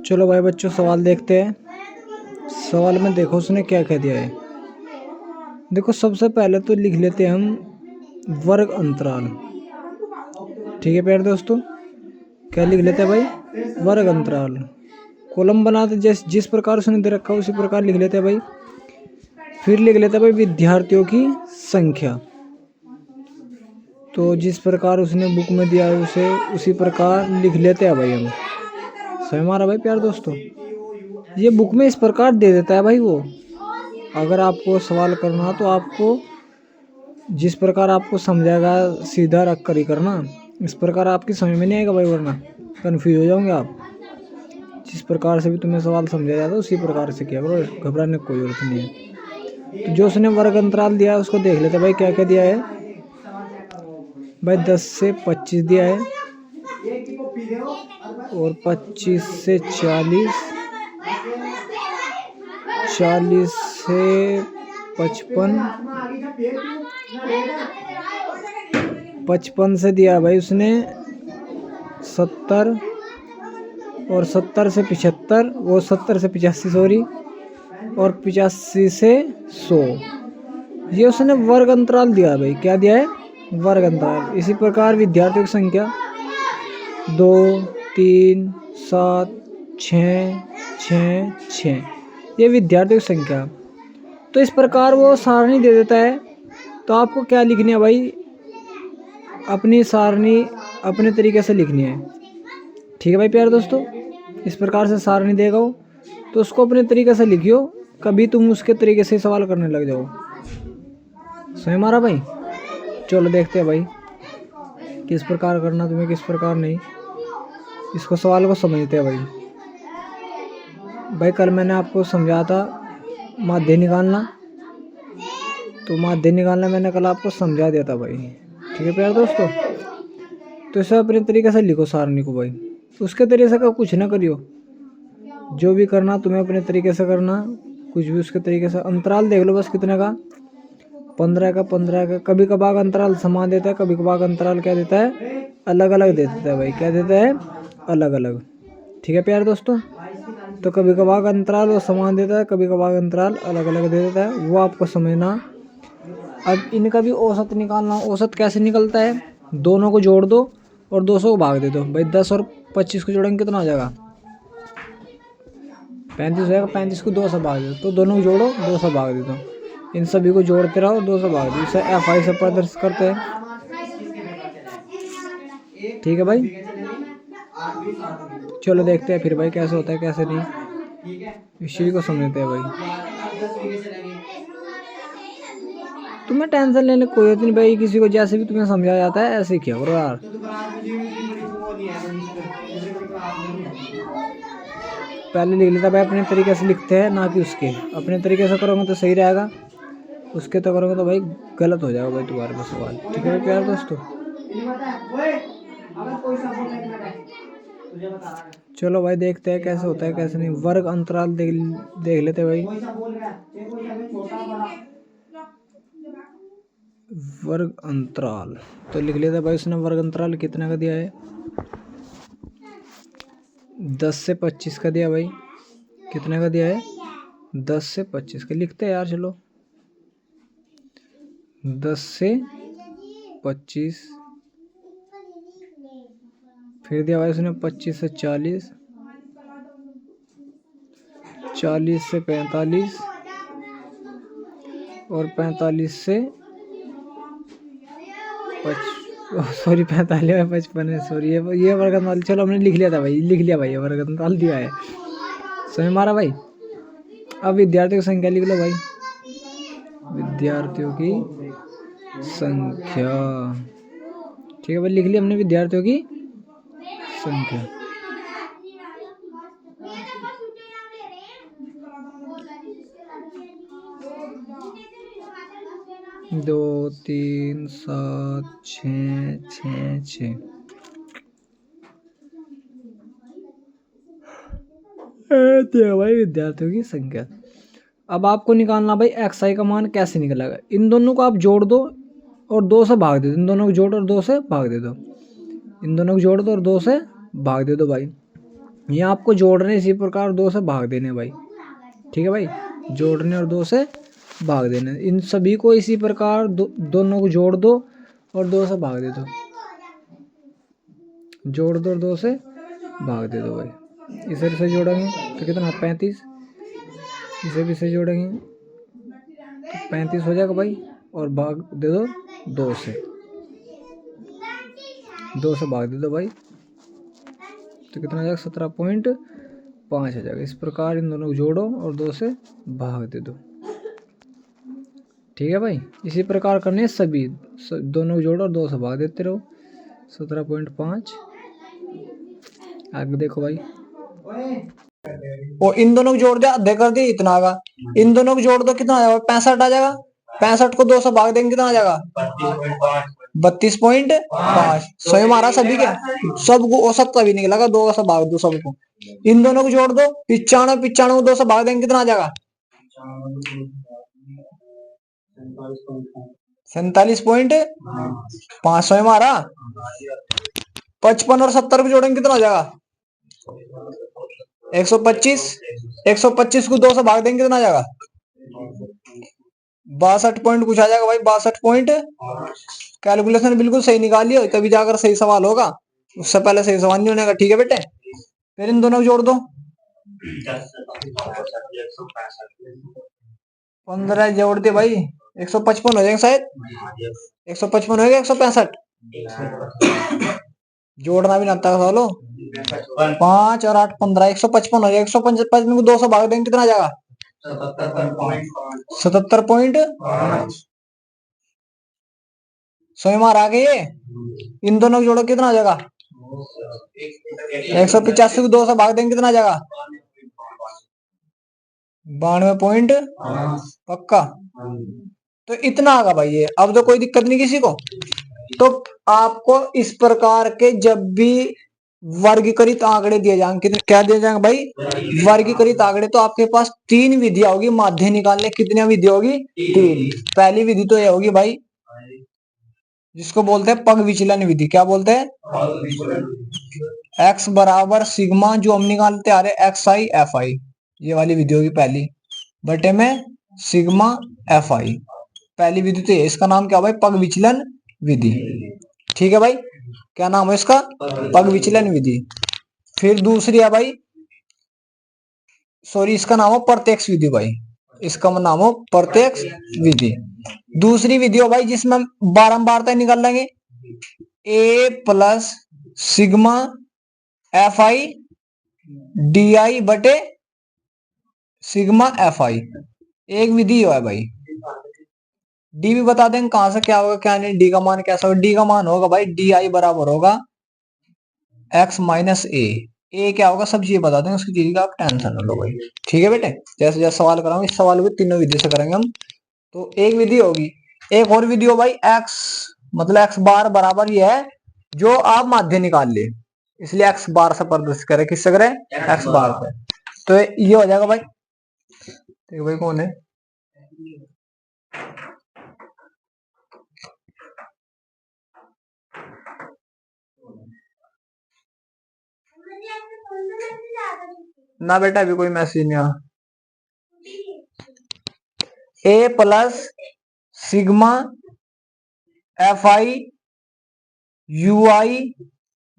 चलो भाई बच्चों सवाल देखते हैं। सवाल में देखो उसने क्या कह दिया है। देखो सबसे पहले तो लिख लेते हैं हम वर्ग अंतराल। ठीक है प्यारे दोस्तों, क्या लिख लेते हैं भाई? वर्ग अंतराल। कॉलम बनाते जिस प्रकार उसने दे रखा है उसी प्रकार लिख लेते हैं भाई। फिर लिख लेते हैं भाई विद्यार्थियों की संख्या। तो जिस प्रकार उसने बुक में दिया है उसे उसी प्रकार लिख लेते हैं भाई हम। सही हमारा भाई प्यारे दोस्तों, ये बुक में इस प्रकार दे देता है भाई वो। अगर आपको सवाल करना तो आपको जिस प्रकार आपको समझाएगा सीधा रख कर ही करना। इस प्रकार आपकी समझ में नहीं आएगा भाई, वरना कन्फ्यूज हो जाओगे आप। जिस प्रकार से भी तुम्हें सवाल समझाया जाता है उसी प्रकार से किया करो, घबराने की कोई जरूरत नहीं है। तो जो उसने वर्ग अंतराल दिया है उसको देख लेते भाई क्या क्या दिया है। भाई 10 से 25 दिया है, और 25 से 40, 40 से 55, 55 से दिया भाई उसने 70, और 70 से 75, वो 70 से 85 सॉरी, और 85 से 100। ये उसने वर्ग अंतराल दिया भाई। क्या दिया है? वर्ग अंतराल। इसी प्रकार विद्यार्थियों की संख्या 2, 3, 7, 6, 6, 6, ये विद्यार्थियों की संख्या। तो इस प्रकार वो सारणी दे देता है। तो आपको क्या लिखनी है भाई? अपनी सारणी अपने तरीके से लिखनी है। ठीक है भाई प्यारे दोस्तों, इस प्रकार से सारणी देगा वो, तो उसको अपने तरीके से लिखियो। कभी तुम उसके तरीके से सवाल करने लग जाओ। सही मारा भाई। चलो देखते हैं भाई किस प्रकार करना तुम्हें, किस प्रकार नहीं। इसको सवाल को समझते हैं भाई। भाई कल मैंने आपको समझाया था माध्य निकालना, तो माध्य निकालना मैंने कल आपको समझा दिया था भाई। ठीक है प्यारे दोस्तों, तो इसे अपने तरीके से लिखो सारणी को भाई। उसके तरीके से का कुछ ना करियो, जो भी करना तुम्हें अपने तरीके से करना, कुछ भी उसके तरीके से। अंतराल देख लो बस कितने का, 15 का, 15 का। कभी कभार अंतराल समान देता है, कभी कभार अंतराल क्या देता है? अलग अलग दे देता है भाई। क्या देता है? अलग अलग। ठीक है प्यारे दोस्तों, तो कभी कभार अंतराल वो समान देता है, कभी कभार अंतराल अलग अलग दे देता है, वो आपको समझना। अब इनका भी औसत निकालना। औसत कैसे निकलता है? दोनों को जोड़ दो और 200 को भाग दे दो भाई। 10 और 25 को जोड़ेंगे कितना हो जाएगा? 35 हो जाएगा। 35 को 2 से भाग दो, तो दोनों को जोड़ो 2 से भाग दे दो। इन सभी को जोड़ते रहो, 2 से भाग दो। इसे FI से प्रदर्शित करते हैं। ठीक है भाई, चलो देखते हैं फिर भाई कैसे होता है कैसे नहीं। इस चीज को समझते हैं भाई। तुम्हें टेंशन लेने कोई जरूरत नहीं भाई। किसी को जैसे भी तुम्हें समझाया जाता है ऐसे ही किया करो यार। पहले लिख लेता भाई, अपने तरीके से लिखते हैं ना कि उसके। अपने तरीके से करोगे तो सही रहेगा, उसके तो करोगे तो भाई गलत हो जाएगा भाई तुम्हारे पास सवाल। ठीक है प्यारे दोस्तों, चलो भाई देखते हैं कैसे होता है कैसे नहीं। वर्ग अंतराल देख लेते भाई। वर्ग अंतराल तो लिख लेते भाई। उसने वर्ग अंतराल कितने का दिया है? 10 से 25 का दिया भाई। कितने का दिया है? 10 से 25 का। लिखते हैं यार चलो। 10 से 25, फिर दिया भाई उसने 25 से 40, 40 से 45, और 45 से 45 में 55 है सॉरी। ये वर्ग अंतराल चलो हमने लिख लिया था भाई, लिख लिया भाई। ये वर्ग अंतराल दिया है, समझ मारा भाई। अब विद्यार्थियों की संख्या लिख लो भाई। विद्यार्थियों की संख्या। ठीक है भाई, लिख लिया हमने विद्यार्थियों की संख्या। दो, 3, 7, 6, 6, 6। भाई विद्यार्थियों की संख्या। अब आपको निकालना भाई XI का मान कैसे निकलेगा। इन दोनों को आप जोड़ दो और 2 से भाग दे दो। इन दोनों को जोड़ और 2 से भाग दे दो। इन दोनों को जोड़ दो और 2 से भाग दे दो भाई। ये आपको जोड़ने इसी प्रकार 2 से भाग देने भाई। ठीक है भाई, जोड़ने और 2 से भाग देने, इन सभी को इसी प्रकार दोनों को जोड़ दो और 2 से भाग दे दो, जोड़ दो और 2 से भाग दे दो भाई। इसे से जोड़ेंगे तो कितना 35, इसे भी से जोड़ेंगे तो 35 हो जाएगा भाई, और भाग दे दो 2 से, 2 से भाग दे दो भाई तो कितना आ जाएगा 17.5 आ जाएगा। इस प्रकार इन दोनों को जोड़ो और 2 से भाग दे दो। ठीक है भाई, इसी प्रकार करने सभी, दोनों को जोड़ो और 2 से भाग देते रहो। 17.5 आगे देखो भाई, और इन दोनों को जोड़ दिया, आधे कर दिया, इतना आएगा। इन दोनों को जोड़ दो, कितना आ जाएगा 65 आ जाएगा। 65 को 2 से भाग देंगे कितना आ जाएगा 32.5। स्वयं हमारा सभी के सबको औसत का भी निकलेगा, 2 से भाग दो सबको। इन दोनों को जोड़ दो 95, 95 को 2 से भाग देंगे कितना आ जाएगा 47.5। स्वयं हमारा 55 और 70 को जोड़ेंगे कितना आ जाएगा 125। 125 को 2 से भाग देंगे कितना आ जाएगा 62 पॉइंट कुछ आ जाएगा भाई, 62 पॉइंट। कैलकुलेशन बिल्कुल सही निकाल लियो, तभी जाकर सही सवाल होगा, उससे पहले सही सवाल नहीं होने का। ठीक है बेटे, फिर इन दोनों को जोड़ दो। 15 जोड़ दे भाई 155 हो जाएगा शायद, 155 हो गया 165। जोड़ना भी ना आता सालो। 5 और 8 15, 155 हो जाएगा। 155 को 2 से भाग देंगे कितना आ जाएगा 77.5। स्वयं आ गए। इन दोनों को जोड़ो कितना आ जाएगा 185 को 2 से भाग देंगे कितना आ जाएगा 92 पक्का। तो इतना आगा भाई ये, अब तो कोई दिक्कत नहीं किसी को। तो आपको इस प्रकार के जब भी वर्गीकृत आंकड़े दिए जाएंगे, क्या दिए जाएंगे भाई वर्गीकृत आंकड़े, तो आपके पास 3 विधियां होगी माध्य निकालने। कितनी विधि होगी 3। पहली विधि तो ये होगी भाई जिसको बोलते हैं पग विचलन विधि। क्या बोलते हैं x बराबर सिग्मा, जो हम निकालते आ रहे एक्स आई एफ आई, ये वाली विधि होगी पहली, बटे में सिग्मा एफ आई। पहली विधि तो ये, इसका नाम क्या भाई पग विचलन विधि। ठीक है भाई, क्या नाम है इसका पग विचलन विधि। फिर दूसरी है भाई, सॉरी इसका नाम हो प्रत्यक्ष विधि भाई, इसका नाम हो प्रत्यक्ष विधि। दूसरी विधि हो भाई जिसमें हम बारंबारता निकाल लेंगे, A plus sigma F I D I बटे सिग्मा एफ आई। एक विधि है भाई। डी भी बता देंगे कहां से क्या होगा क्या नहीं, डी का मान कैसा होगा। डी का मान होगा भाई डी आई बराबर होगा एक्स माइनस ए क्या होगा सब चीजें बता देंगे, उसकी चीज का आप टेंशन न लो भाई। ठीक है बेटे, जैसे जैसे सवाल कराऊंगा इस सवाल को तीनों विधि से करेंगे हम। तो एक विधि होगी, एक और विधि हो भाई एक्स मतलब एक्स बार बराबर ये है जो आप माध्य निकाल ले, इसलिए एक्स बार से प्रदर्शित करें, किससे करें एक्स बार से। तो ये हो जाएगा भाई, ठीक भाई कौन है ना बेटा, अभी कोई मैसेज नहीं आया। A plus sigma F I U I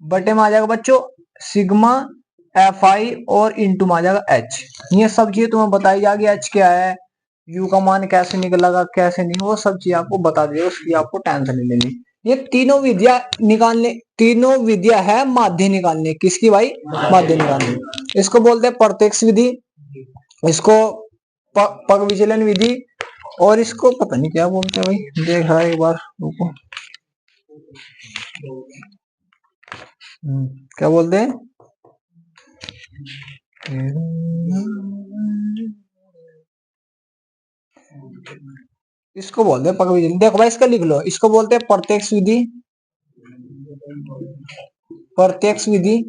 बटे में आ जाएगा बच्चों सिग्मा एफ आई और इंटू में आ जाएगा एच। ये सब चीजें तुम्हें बताई जाएगी, एच क्या है, यू का मान कैसे निकलेगा कैसे नहीं, वो सब चीज आपको बता दिएगा, उसकी आपको टेंशन नहीं लेनी। ये तीनों विद्या निकालने, तीनों विद्या है माध्य निकालने, किसकी भाई माध्य निकालने। इसको बोलते हैं प्रत्यक्ष विधि, इसको पग विचलन विधि, और इसको पता नहीं क्या बोलते हैं भाई, देख रहा है एक बार रुको। क्या बोलते हैं इसको बोलते हैं पग विचलन। देखो भाई इसका लिख लो, इसको बोलते हैं प्रत्यक्ष विधि, प्रत्यक्ष विधि।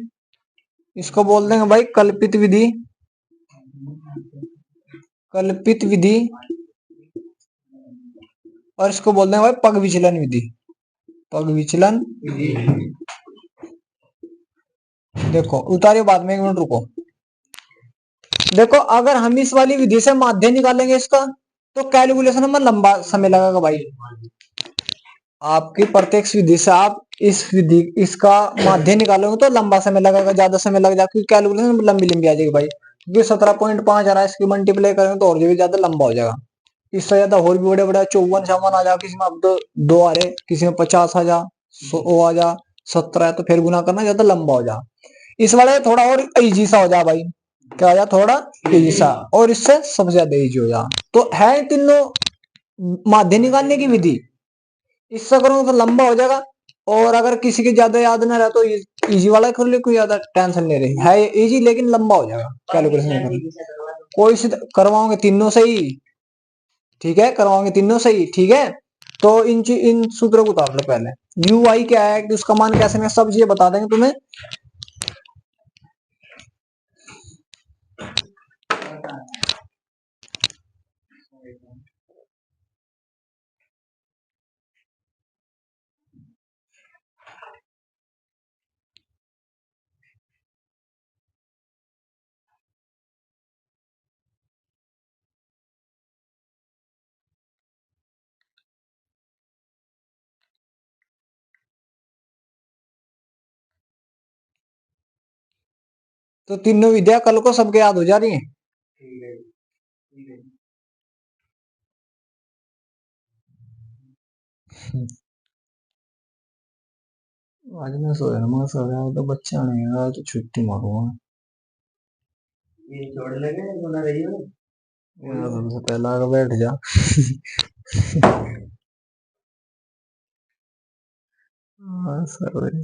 इसको बोल देंगे भाई कल्पित विधि, कल्पित विधि, और इसको बोल देंगे भाई पग विचलन विधि, पग विचलन। देखो उतारियो बाद में, 1 मिनट रुको। देखो अगर हम इस वाली विधि से माध्य निकालेंगे इसका, तो कैलकुलेशन में लंबा समय लगेगा भाई। आपकी प्रत्यक्ष विधि से आप इस विधि इसका माध्य निकालोगे तो लंबा समय लगेगा, ज्यादा समय लग जाएगा, क्योंकि कैलकुलेशन लंबी लंबी आ जाएगी भाई। क्योंकि 17.5 आ रहा है, इसकी मल्टीप्लाई करेंगे तो और भी ज्यादा लंबा हो जाएगा। इससे ज्यादा और भी बड़े बड़े 54 56 आ जाएगा, किसी में अब तो 2 आ रहे, किसी में 50 आ जा, 100 आ जा, 17 है, तो फिर गुना करना ज्यादा लंबा हो जा। इस वाले थोड़ा और इजी सा हो जा भाई, क्या हो जा, थोड़ा इजी सा, और इससे सबसे ज्यादा इजी हो जा। तो है तीनों माध्य निकालने की विधि, इससे करूंगा तो लंबा हो जाएगा। और अगर किसी के ज्यादा याद ना रहा तो इजी वाला कर ले, कोई ज्यादा टेंशन नहीं रही है, इजी लेकिन लंबा हो जाएगा कैलकुलेशन। कोई सी करवाओगे तीनों सही, ठीक है, करवाओगे तीनों सही, ठीक है। तो इन सूत्रों को उतार लो पहले। यू आई क्या है, कि उसका मान कैसे, मैं सब चीजें बता देंगे तुम्हें। तो तीनों विद्या कल को सबके याद हो जा रही है। आज मैं सोया ना, मैं सो रहा तो बच्चा नहीं है, तो छुट्टी मारूंगा। ये छोड़ लगे सुना रही हो यार, सबसे पहला आके बैठ जा। हाँ सर।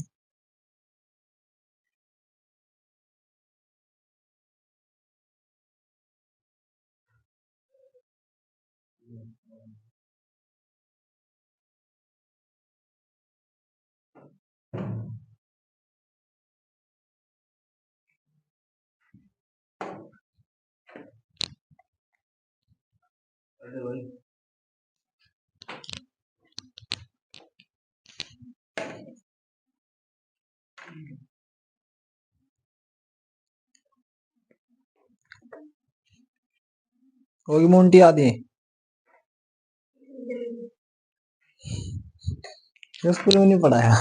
होगी मोन्टी आदि स्कूल में नहीं पढ़ाया।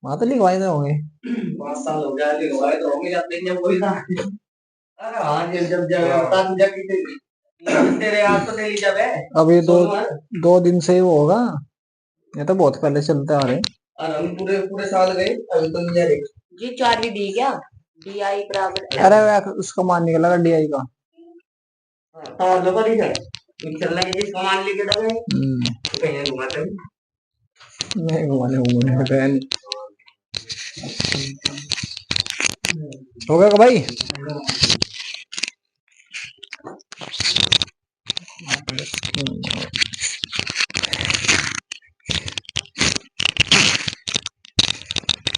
वहां तो लिखवाए होंगे, 5 साल हो गया, लिखवाए तो होंगे, जब देखने कोई था। अरे हाँ, जब तेरे याद तो नहीं जब है, अब ये 2 दिन से ही वो होगा, ये तो बहुत पहले चलते आ रहे। और हम पूरे पूरे साल गए, अभी तो नहीं जा रहे जी। 4वीं डी क्या, डी आई बराबर, अरे उसका मान निकला डी आई का। हाँ लोग नहीं है, चलना है जिसका मान लेके डरे कहीं घुमाते नहीं, घुमाने घूमने गया नहीं। हो गया भाई।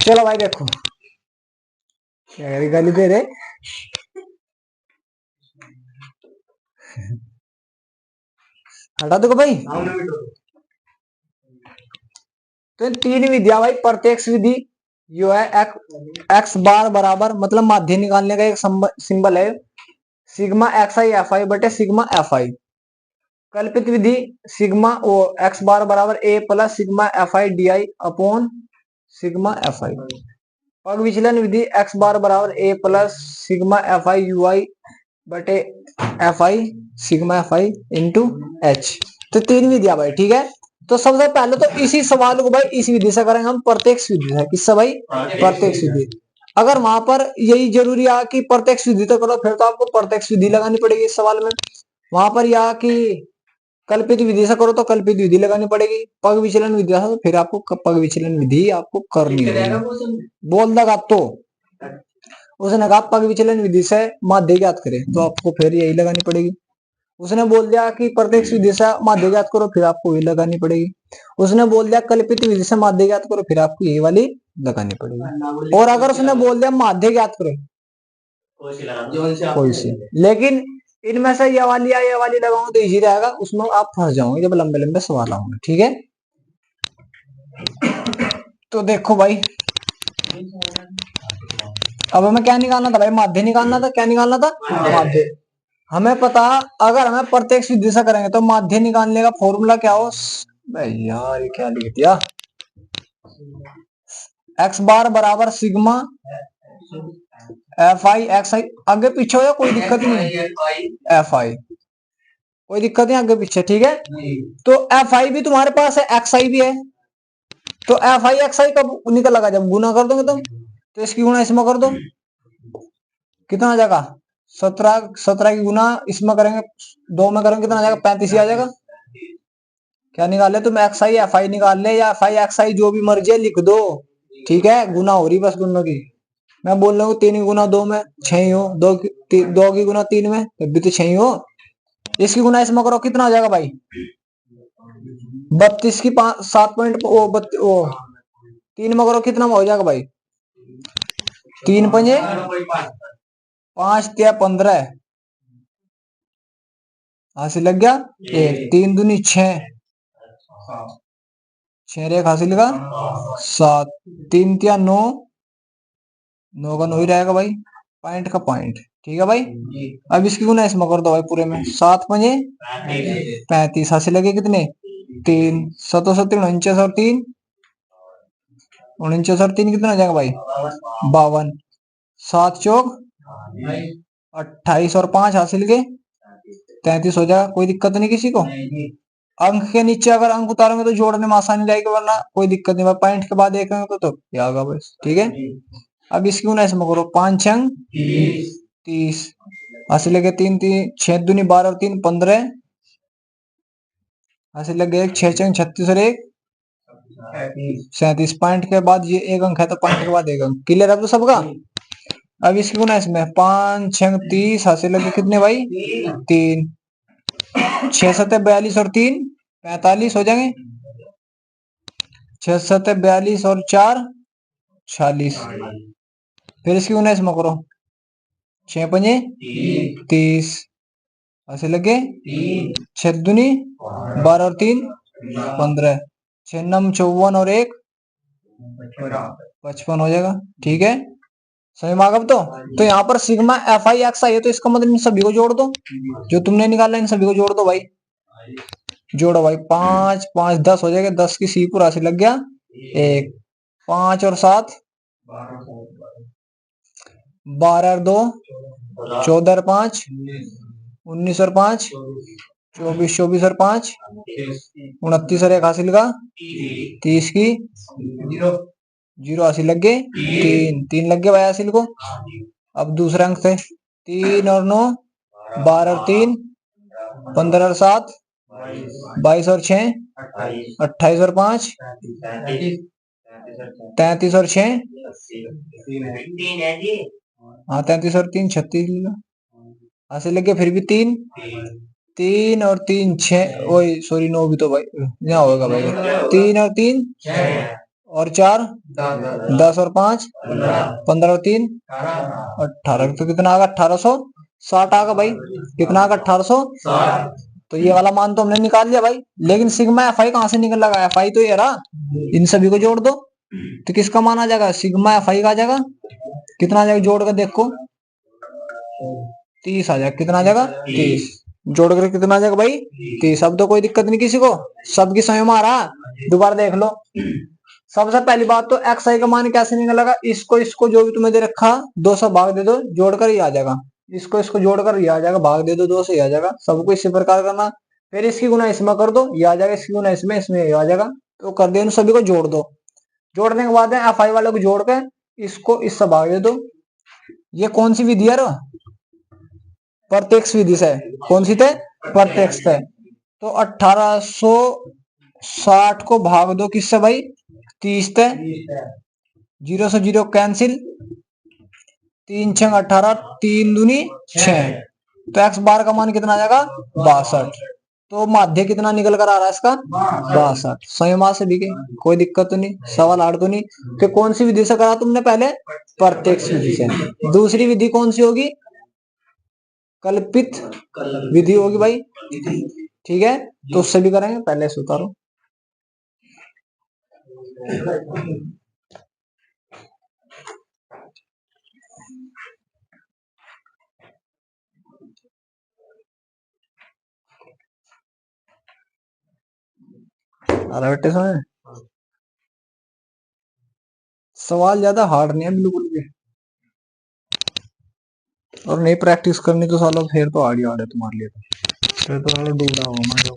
चलो भाई देखो, गाली दे रहे। हटा दो भाई। तो 3 विधियां भाई, प्रत्यक्ष विधि जो है एक्स बार बराबर, मतलब माध्य निकालने का एक सिंबल है, sigma x I F I बटे सिग्मा एफ आई। कल्पित विधि सिग्मा ओ एक्स बार बराबर A plus sigma F I D I upon sigma F I. पग विचलन विधि एक्स बार बराबर A plus sigma F I U I बटे F I sigma F I into H. तो 3 विधियां भाई, ठीक है। तो सबसे पहले तो इसी सवाल को भाई इस विधि से करेंगे हम, प्रत्यक्ष विधि है। किससे भाई, प्रत्यक्ष विधि। अगर वहां पर यही जरूरी है कि प्रत्यक्ष विधि तो करो, फिर तो आपको प्रत्यक्ष विधि लगानी पड़ेगी इस सवाल में। वहां पर यह कि कल्पित विधि से करो तो कल्पित विधि लगानी पड़ेगी, पग विचलन विधि से तो फिर आपको पग विचलन विधि आपको करनी होगी। बोल देगा तो उसने कहा पग विचलन विधि से माध्य ज्ञात करें, तो आपको फिर यही लगानी पड़ेगी। उसने बोल दिया कि प्रत्यक्ष विधि से माध्य ज्ञात करो, फिर आपको ये लगानी पड़ेगी। उसने बोल दिया कल्पित विधि से माध्य ज्ञात करो, फिर आपको ये वाली लगानी पड़ेगी। और अगर उसने बोल दिया माध्य ज्ञात करो कोई सी, लेकिन इनमें से ये वाली या ये वाली लगाऊं तो इजी रहेगा, उसमें आप फंस जाओगे जब लंबे लंबे सवाल आएंगे। ठीक है, तो देखो भाई, अब हमें क्या निकालना था भाई? माध्य निकालना था। क्या निकालना था? माध्य। हमें पता, अगर हमें प्रत्यक्ष विधि से करेंगे तो माध्य निकालने का फॉर्मूला क्या हो भाई? यार ये क्या लिख दिया? एक्स बार बराबर सिग्मा एफ आई एक्स आई। आगे पीछे हो या कोई दिक्कत नहीं है? एफ आई, कोई दिक्कत नहीं आगे पीछे। ठीक है, तो एफ आई भी तुम्हारे पास है, एक्स आई भी है, तो एफ आई एक्स आई कब निकल लगा? जब गुना कर दोगे तुम, तो इसकी गुना इसमें कर दो, कितना आ जाएगा? 17। 17 की गुना इसमें करेंगे, 2 में करेंगे, कितना आ जाएगा? 35 ही आ जाएगा। क्या निकाल ले तुम? एक्स आई एफ आई निकाल ले, या एफ आई एक्स आई जो भी मर्जी है लिख दो। ठीक है, गुना हो रही बस दोनों की। मैं बोल रहा हूँ 3 की गुना 2 में 6 ही हो, 2 की गुना 3 में तब भी तो 6 ही हो। इसकी गुना इसमें करो, कितना आ जाएगा भाई? 32 की 7 पॉइंट वो 3 में करो, कितना हो जाएगा भाई? 3 पंजे 5 त्या 15, हासिल लग गया। 3 दूनी 6, 6 रेख हासिल का 7, 3 त्या 9, 9 का 9 ही रहेगा भाई, पॉइंट का पॉइंट। ठीक है भाई, अब इसकी गुना इसमें कर दो भाई पूरे में, 7 पंजे 35, हासिल लगे कितने? 3, 7 7 49 और 3 49 और 3 कितना आ जाएगा भाई? 52, 7 चौक 28 और 5 हासिल के 33 हो जाएगा। कोई दिक्कत नहीं किसी को? अंक के नीचे अगर अंक उतारोगे तो जोड़ने में आसानी रहेगी, वरना कोई दिक्कत नहीं भाई, पॉइंट के बाद एक अंक तो क्या होगा बस। ठीक है, अब इसकी गुना इसमें करो, 5 अंक 30, हासिल लगे 3 3 6 दूनी 12 और 3 15, हासिल लगे 6 छंग 36 और 1 37। पॉइंट के बाद ये एक अंक है तो पॉइंट के बाद एक अंक। क्लियर है तो सबका? अब इसकी गुना इसमें 5 छंग 30, हासिल लगे कितने भाई? 3, 6 7 42 और 3 45 हो जाएंगे, 6 7 42 और 4 46। फिर इसकी गुना इसमें करो, 6 पंजे 30, ऐसे लगे 6 दूनी 12 और 3 15, 6 नम 54 और 1 55 हो जाएगा। ठीक है, समझ में आ गया? तो यहाँ पर सिग्मा एफ आई एक्स आई है, तो इसका मतलब इन सभी को जोड़ दो, जो तुमने निकाला इन सभी को जोड़ दो भाई। जोड़ो भाई, 5 5 10 हो जाएगा, 10 की सी पूरा से लग गया 1, 5 और 7 12 और 2 14 और 5 19 और 5 24 24 और 5 29 और 1 हासिल का 30 की 0 हासिल लग गए, 3 लग गए भाई हासिल को। अब दूसरे अंक से 3 और 9 12 और 3 15 और 7 22 और 6 28 और 5 33 और 6, हाँ 33 और 3 36 हासिल लग गया। फिर भी 3 3 और 3 6, ओए सॉरी 9 भी तो भाई यहाँ होगा भाई, 3 और 3 और 4 10 और 5 15 और 3 18, तो कितना आगा? 1860 आगा भाई। कितना आगा? 1860। तो ये वाला मान तो हमने निकाल लिया भाई, लेकिन सिग्मा एफ आई कहाँ से निकल लगा? एफ आई तो ये रहा, इन सभी को जोड़ दो तो किसका मान आ जाएगा? सिग्मा एफ आई का आ जाएगा। कितना आ जाएगा जोड़ कर देखो? 30 आ जाएगा। कितना आ जाएगा? 30। जोड़ कर कितना आ जाएगा भाई? 30। अब तो कोई दिक्कत नहीं किसी को, सबकी समझ में आ रहा? दोबारा देख लो। सबसे पहली बात तो एक्स आई का मान कैसे निकलेगा? इसको जो भी तुम्हें दे रखा 2 से भाग दे दो, जोड़कर ही आ जाएगा। इसको जोड़कर ये आ जाएगा, भाग दे दो 2 से, आ जाएगा। सबको इसी प्रकार करना। फिर इसकी गुना इसमें कर दो, ये आ जाएगा। इसकी गुना इसमें ये आ जाएगा। तो कर दे, सभी को जोड़ दो। जोड़ने के बाद एफ आई वाले को जोड़ के इसको इससे भाग दे दो। ये कौन सी विधि है? प्रत्यक्ष विधि से। कौन सी थे? प्रत्यक्ष थे। तो 1860 को भाग दो किससे भाई? 30 थे, 0 से 0 कैंसिल, 3 6 18, 3 दूनी 6, तो एक्स बार का मान कितना आ जाएगा? 62। तो माध्य कितना निकल कर आ रहा है इसका? 62। संयमा से भी कोई दिक्कत तो नहीं, सवाल हार्ड तो नहीं। कि कौन सी विधि से करा तुमने? पहले प्रत्यक्ष विधि से। दूसरी विधि कौन सी होगी? कल्पित विधि होगी भाई, ठीक है। तो उससे भी करेंगे, पहले से उतारो। अरे बेटे सुन, सवाल ज्यादा हार्ड नहीं है बिल्कुल भी, और नहीं प्रैक्टिस करनी तो सालों फिर तो हार्ड ही हार्ड है तुम्हारे लिए, तो फिर तो सालों डूबा होगा मैं जो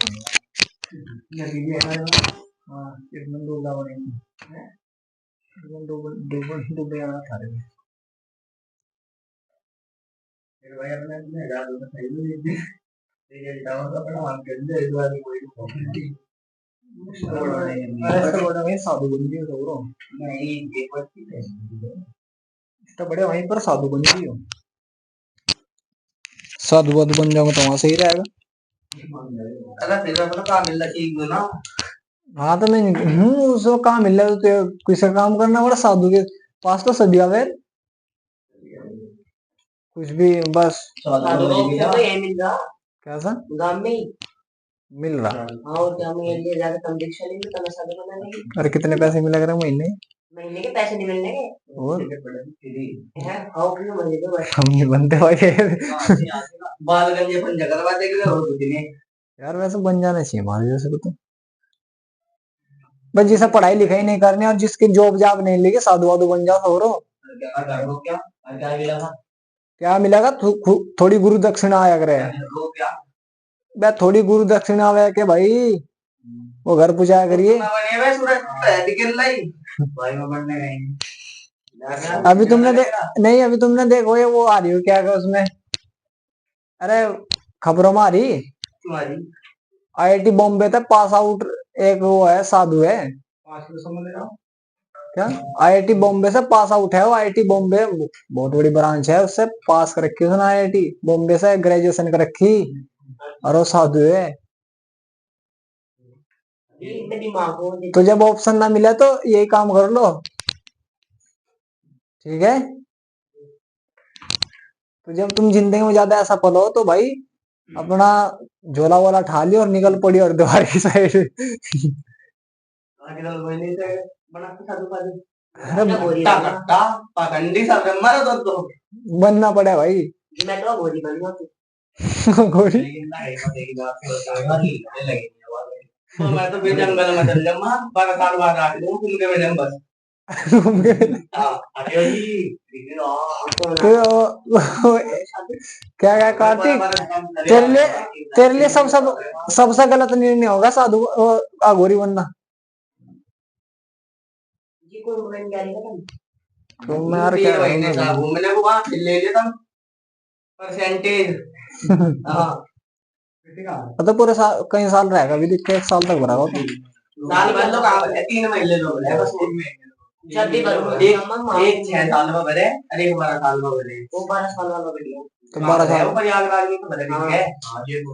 डूबे जाना था रे। साधु बन गए तो बड़े वहीं पर साधु बन गई हो, साधु वाधु बन जाओगे तो वहां सही रहेगा। हाँ तो मैं उसको कहाँ मिल रहा है, तो किसी काम करना पड़ा, साधु के पास तो सदिया वे कुछ भी बस कैसा गांव में मिल रहा। अरे कितने पैसे मिला कर महीने, महीने के पैसे नहीं मिलने के, और हम नहीं बनते भाई यार वैसे बन जाना चाहिए हमारे जैसे को, तो बस जिसे पढ़ाई लिखाई नहीं करनी और जिसकी जॉब जॉब नहीं लेगी साधु वाधु बन जाओ और क्या मिलेगा, थोड़ी गुरु दक्षिणा आया करे, थोड़ी गुरु दक्षिणा आया के भाई वो घर पूजा करिए। अभी तुमने नहीं अभी तुमने देखो ये वो आ रही हो क्या कर उसमें, अरे खबरों में आ रही IIT बॉम्बे तक पास आउट एक वो है साधु है, क्या IIT बॉम्बे से पास आउट है वो, IIT बॉम्बे बहुत बड़ी ब्रांच है, उससे पास कर रखी उसने, IIT बॉम्बे से ग्रेजुएशन कर रखी, और वो साधु है। तो जब ऑप्शन ना मिला तो यही काम कर लो, ठीक है। तो जब तुम जिंदगी में ज्यादा ऐसा पलो तो भाई अपना झोला वाला ठा लियो और निकल पड़ी और द्वार की साइड। बनना पड़े भाई, घोड़ी मैं तो जंगल में चल जाऊंगा 12 साल बाद आ जाऊं घूम के मैं बस घूम के क्या क्या कार्तिक तेरे लिए सबसे गलत निर्णय होगा साधु अघोरी बनना। तो मैं यार क्या घूमने को वहां ले लेता परसेंटेज तो पूरे साल कई साल रहेगा, अभी देख 1 साल तक भरा हो तो साल भर लो कहाँ भरे 3 महीने लो भरे बस, जब भी भरो एक 6 साल में भरे अरे 12 साल में भरे, वो 12 साल वाला बढ़िया, तो 12 साल ऊपर प्रयागराज में तो भरे ठीक है। हां देखो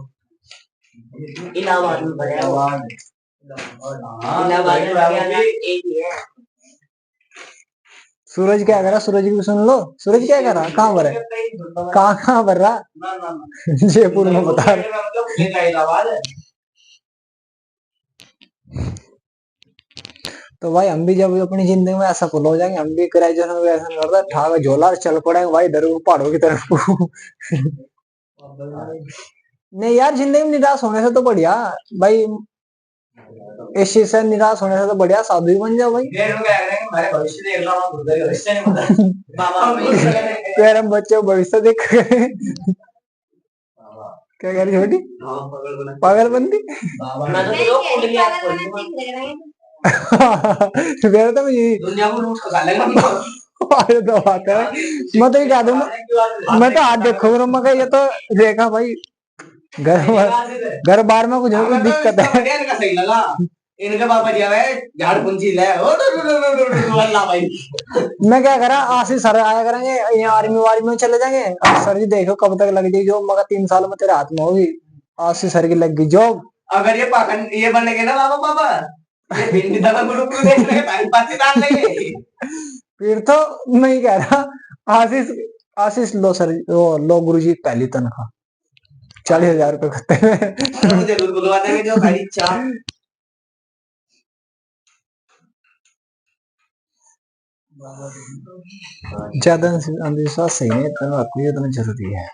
इलाहाबाद में भरे, इलाहाबाद में एक ही है। सूरज क्या कर रहा, सूरज की सुन लो, सूरज क्या कर रहा, कहाँ भर है, कहाँ भर रहा, जयपुर में बता रहा। तो भाई हम भी जब अपनी जिंदगी में ऐसा फुल हो जाएंगे, हम भी ग्रेजुएशन वैसा करता ठाक झोला चल पड़ेंगे भाई इधर पहाड़ों की तरफ। नहीं यार जिंदगी में निराश होने से तो बढ़िया भाई, इस चीज से निराश होने से तो बढ़िया साधु ही बन जाओ भाई। तेरे बच्चे भविष्य देख क्या कह रही छोटी पागलबंदी मेरा तो दुनिया को लूट खा लेगा तो बात है, मैं तो ये कह दूंगा, मैं तो हाथ देखो मैं ये तो देखा भाई घर बार में कुछ दिक्कत है, इनके पापा जी आए झाड़ पूंछी ले अल्लाह भाई। मैं क्या करा आशीष सर आया करेंगे यहाँ आर्मी वार्मी में चले जाएंगे, सर जी देखो कब तक लग जाएगी जॉब, मगर 3 साल में तेरे हाथ में होगी, आशीष सर की लग गई जॉब। अगर ये पाखंड ये बन गए ना पापा ये भिंडी दवा ग्रुप को देख रहे टाइम पास डाल लेंगे। फिर तो मैं कह रहा आशीष लो सर लो गुरुजी पहली तनख्वाह 40,000 रुपए खत्ते में। मुझे बुलवाने में जो भाई चार ज्यादा अंधविश्वास सही नहीं, इतना रखो, ये इतना जरूरी है।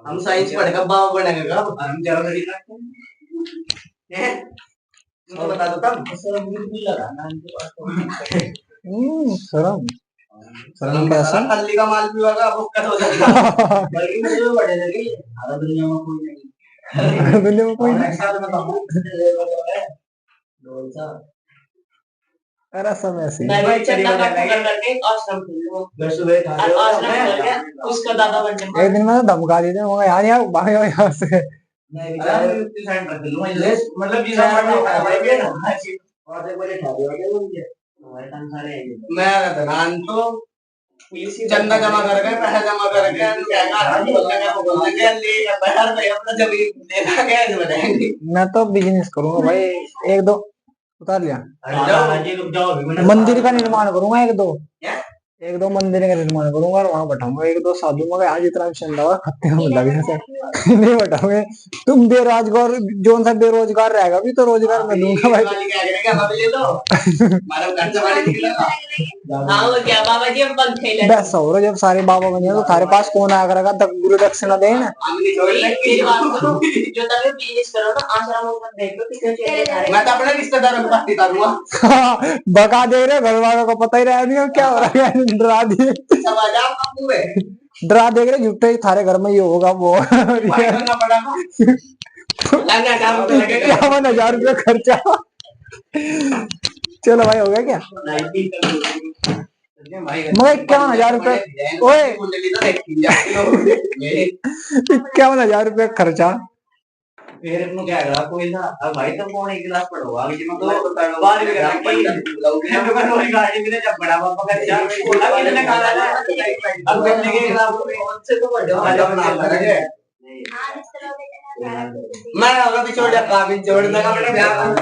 हम साइंस पढ़ेगा बाबा बनेगा कब हम जरूर नहीं हैं मुझे बता दो तब शर्म शर्म कैसा खल्ली का माल भी होगा वो कट हो जाएगा बल्कि मुझे भी बड़े लगे सारा दुनिया में कोई नहीं दुनिया में कोई नहीं। साल में बताऊं अरे सब ऐसे ही। मैं भाई चंदा का पकड़ करके आश्रम खोलूंगा घर सुबह आश्रम खोल के उसका दादा बन जाऊंगा। एक दिन मैं तो धमका दी थी, मैं यार यार भाग जाओ यहाँ से। मतलब ये मैं तो चंदा जमा करके पैसा जमा करके मैं तो बिजनेस करूंगा भाई, एक दो उतार लिया, मंदिर का निर्माण करूंगा, एक दो मंदिर का निर्माण करूंगा और वहां बैठाऊंगा एक दो साधु। मगर यहाँ जितना भी चंदा होगा खत्ते में लग जाए नहीं बैठाऊंगे। तुम बेरोजगार, जो सा बेरोजगार रहेगा भी तो रोजगार मैं दूंगा भाई। बस और जब सारे बाबा बन तो थारे पास कौन आया करेगा, गुरु दक्षिणा दे ना। मैं तो अपने रिश्तेदारों को पार्टी करूंगा। बका दे रहे घर वालों को पता ही रहा नहीं क्या हो रहा है, डरा दिए डरा देख रहे झूठे ही थारे घर में ही होगा वो। 51,000 रुपया खर्चा। चलो भाई हो गया क्या, मगर 51,000 रुपये, 51,000 रुपया खर्चा। फिर क्या करा कोई ना अब भाई तो कौन एक गिलास पढ़वा अभी तो बाहर भी करना पड़ेगा मैं तो वही गाड़ी में जब बड़ा पापा का चार कोला कितने काला है अब बैठने के गिलास से तो बड़ा वाला बना करेंगे मैं अभी छोड़ जाता अभी छोड़ दूंगा अपना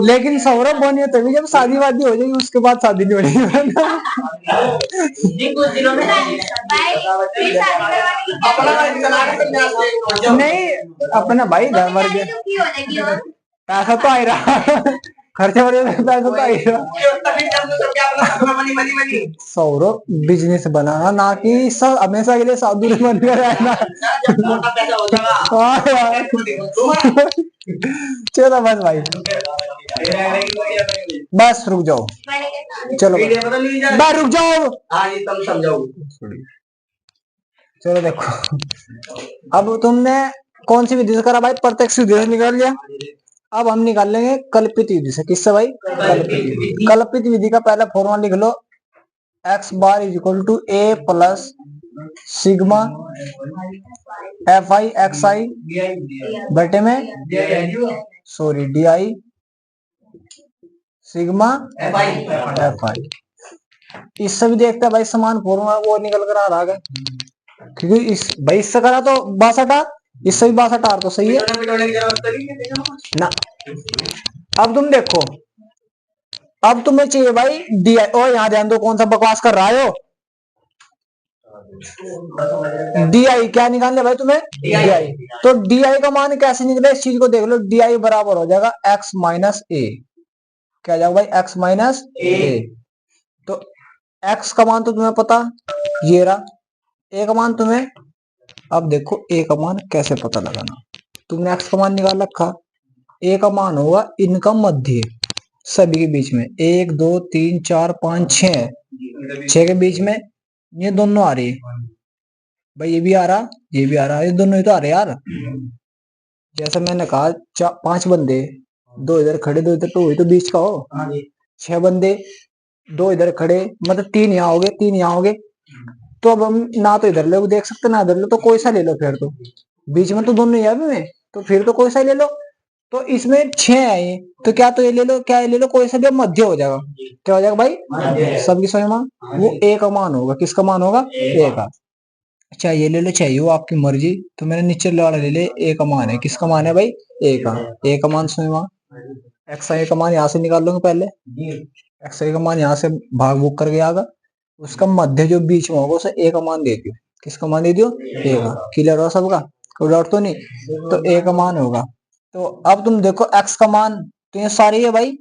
लेकिन सौरभ बनिए तभी जब शादी वादी हो जाएगी, उसके बाद शादी नहीं होगी। नहीं अपना भाई घर भर के पैसा तो आ ही रहा, खर्चे वाले पैसा तो आ ही रहा। सौरभ बिजनेस बनाना ना कि सब हमेशा के लिए साधु बनकर रहना। चलो बस भाई बस रुक जाओ, चलो बस रुक जाओ, चलो देखो अब तुमने कौन सी विधि से करा भाई, प्रत्यक्ष विधि से निकाल लिया। अब हम निकाल लेंगे कल्पित विधि से। किससे भाई, कल्पित विधि का पहला फॉर्मूला लिख लो, x bar is equal to a plus sigma fi xi बटे में सॉरी di सिग्मा fi। इससे भी देखते हैं भाई समान फॉर्मूला वो निकल कर आ रहा है, क्योंकि इस भाई इससे करा तो 62, इससे भी 62 तो सही है ना। अब तुम देखो, अब तुम्हें चाहिए भाई डी आई, और यहाँ ध्यान दो कौन सा बकवास कर रहा हो, डी आई क्या निकालने भाई तुम्हें, डी आई। तो डी आई का मान कैसे निकले इस चीज को देख लो, डी आई बराबर हो जाएगा एक्स माइनस ए, क्या जाएगा भाई एक्स माइनस ए। तो एक्स का मान तो तुम्हें पता ये रहा, ए का मान तुम्हें, अब देखो ए का मान कैसे पता लगाना, तुमने एक्स का मान निकाल रखा, ए का मान होगा इनका मध्य सभी के बीच में, 1 2 3 4 5 6 के बीच में ये दोनों आ रही है भाई, ये भी आ रहा ये भी आ रहा, ये दोनों ही तो आ रहे यार। जैसे मैंने कहा 5 बंदे, 2 इधर खड़े 2 इधर, तो बीच का हो, 6 बंदे 2 इधर खड़े, मतलब 3 यहाँ हो गए 3 यहाँ हो गए। तो अब हम ना तो इधर लोग देख सकते ना इधर लो, तो कोई सा ले लो, फिर तो बीच में तो दोनों ही में, तो फिर तो कोई सा ले लो। तो इसमें 6 है ये, तो क्या तो ये ले लो, क्या ये ले लो, कोई सा भी मध्य हो जाएगा, क्या हो जाएगा भाई सबकी समय मान, वो ए का मान होगा, किसका मान होगा ए का। चाहे ये ले लो चाहिए वो आपकी मर्जी, तो मैंने नीचे वाला ले ले, ए का मान है, किसका मान है भाई ए का, ए का मान समय मान, एक्स आई का मान यहाँ से निकाल लूंगा पहले, एक्स आई का मान यहाँ से भाग भूग करके आएगा, उसका मध्य जो बीच में होगा उसे ए का मान दे दियो, किसका मान दे दियो, ए का। क्लियर हो सबका, कोई डाउट तो नहीं? तो ए का मान होगा। तो अब तुम देखो एक्स का मान, तो ये सारी है भाई,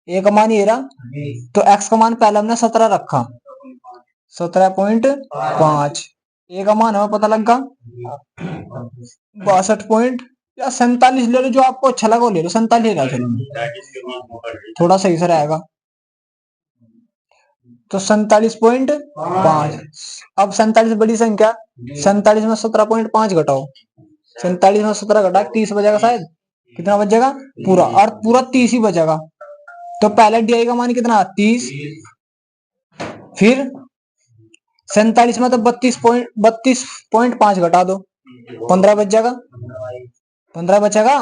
ए का मान ये रहा। तो एक्स का मान पहले हमने 17 रखा, 17.5। ए का मान हमें पता लगा 62 या 47 ले लो, जो आपको अच्छा लगा वो ले लो, 47 ले लो चलो, थोड़ा सही से रहेगा। तो 47.5। अब 47 बड़ी संख्या, 47 में 17.5 घटाओ, 47 में 17 घटा 30 बचेगा शायद, कितना बचेगा पूरा, और पूरा 30 ही बचेगा। तो पहले डी का मान कितना 30, फिर 47 में तो 32.5 घटा दो, 15 बच जाएगा, 15 बचेगा,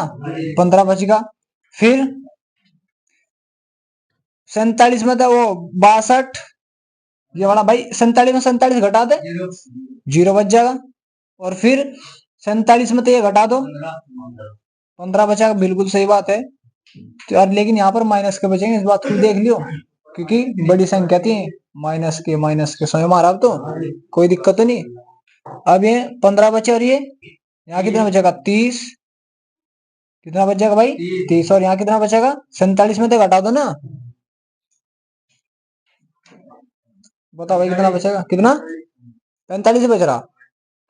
15 बचेगा। फिर 47 में तो वो 62, ये वाला भाई 47 में 47 घटा दे, 0 बच जाएगा। और फिर 47 में तो ये घटा दो, 15 बचेगा, बिल्कुल सही बात है। तो यार लेकिन यहाँ पर माइनस के बचेंगे, इस बात को देख लियो, क्योंकि बड़ी संख्या थी, माइनस के समय मारा। अब तो कोई दिक्कत नहीं। अब ये 15 बचे, और ये यहाँ कितना बचेगा 30, कितना बच जाएगा भाई 30, और यहाँ कितना बचेगा 47 में तो घटा दो ना, बताओ भाई कितना बचेगा, कितना 45 बच रहा,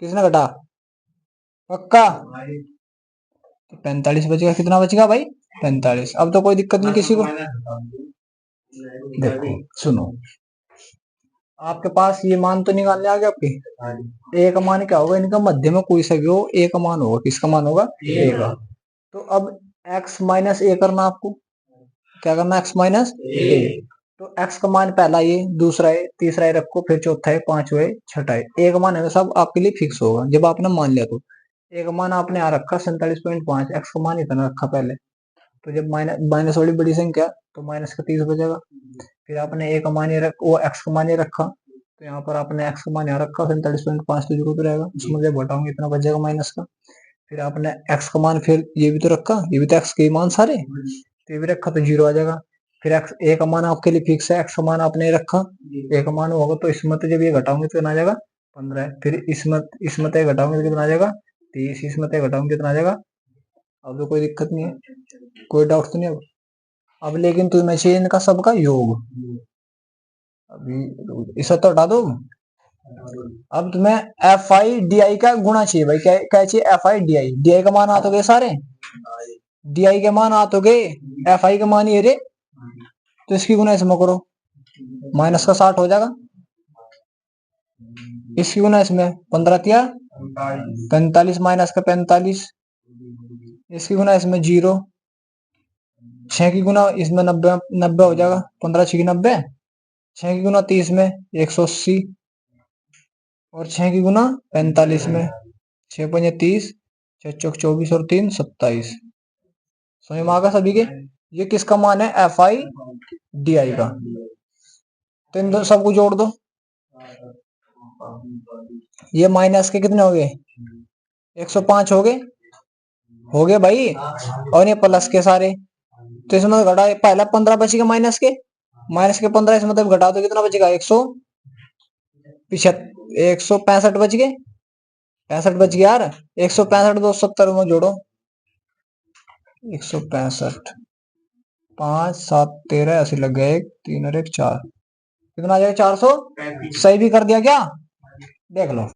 किसने घटा, पक्का? तो 45 बचेगा, कितना बचेगा भाई 45। अब तो कोई दिक्कत नहीं किसी को। देखो सुनो, आपके पास ये मान तो निकालने आ गया आपके, ए का मान क्या होगा, इनका मध्य में कोई सा भी हो ए का मान होगा, किसका मान होगा ए का। तो अब x माइनस ए करना आपको, क्या करना x माइनस ए। तो x का मान पहला ये, दूसरा है, तीसरा है रखो, फिर चौथा है, पांचवा है, छठा है। ए का मान है सब आपके लिए फिक्स होगा जब आपने मान लिया। तो ए का मान आपने यहाँ रखा 47.5, एक्स का मान इतना रखा पहले। तो जब माइनस माइनस वाली बड़ी संख्या, तो माइनस का 30 बचेगा। फिर आपने ए का मान ये वो एक्स का मान ये रखा, तो यहाँ पर आपने एक्स का मान यहाँ रखा 47.5, तो जो रहेगा उसमें जब घटाऊंगे इतना बचेगा माइनस का। फिर आपने एक्स का मान, फिर ये भी तो रखा, ये भी तो एक्स के मान सारे, तो ये भी रखा, तो 0 आ जाएगा। फिर एक्स ए का मान आपके लिए फिक्स है, एक्स का मान आपने रखा, ए का मान होगा, तो इसमें तो जब ये घटाऊंगे तो कितना आ जाएगा 15। फिर इसमें तय घटाऊंगे तो कितना आ जाएगा 30, इसमें तय घटाऊंगे कितना आ जाएगा। अब तो कोई दिक्कत नहीं है, कोई डाउट तो नहीं अब लेकिन तुम्हें चाहिए इनका सबका योग। अभी इसे तो हटा दो। अब तुम्हें एफ आई डी आई का गुणा चाहिए भाई, क्या क्या चाहिए, F I D I. D आई का मान आ तो गए सारे, डी आई के मान आ तो गए, एफ आई का मान ये रे, तो इसकी गुणा इसमें करो, माइनस का 60 हो जाएगा, इसकी गुणा इसमें 15 तिया 45, माइनस का 45, इसकी गुणा इसमें 0, 6 की गुणा इसमें 90, 90 हो जाएगा, 15 6 90, 6 की गुणा 30 में 180, और 6 की गुना 45 में 6 पंजे 30, 6 चौक 24 और 3 27। समझ में आ गया सभी के? ये किसका मान है, एफ आई डी आई का। तो इन दो सबको जोड़ दो, ये माइनस के कितने हो गए 105 हो गए भाई, और ये प्लस के सारे। तो इसमें घटा पहला 15 बचेगा माइनस के, 15 इसमें मतलब घटा दो कितना बचेगा 165 बच गए, 65 बच गया यार, 165 270 में जोड़ो, 165 5 7 13 ऐसे लग गए, 1 3 और 1 4, कितना आ जाएगा 400। सही भी कर दिया क्या, देख लो।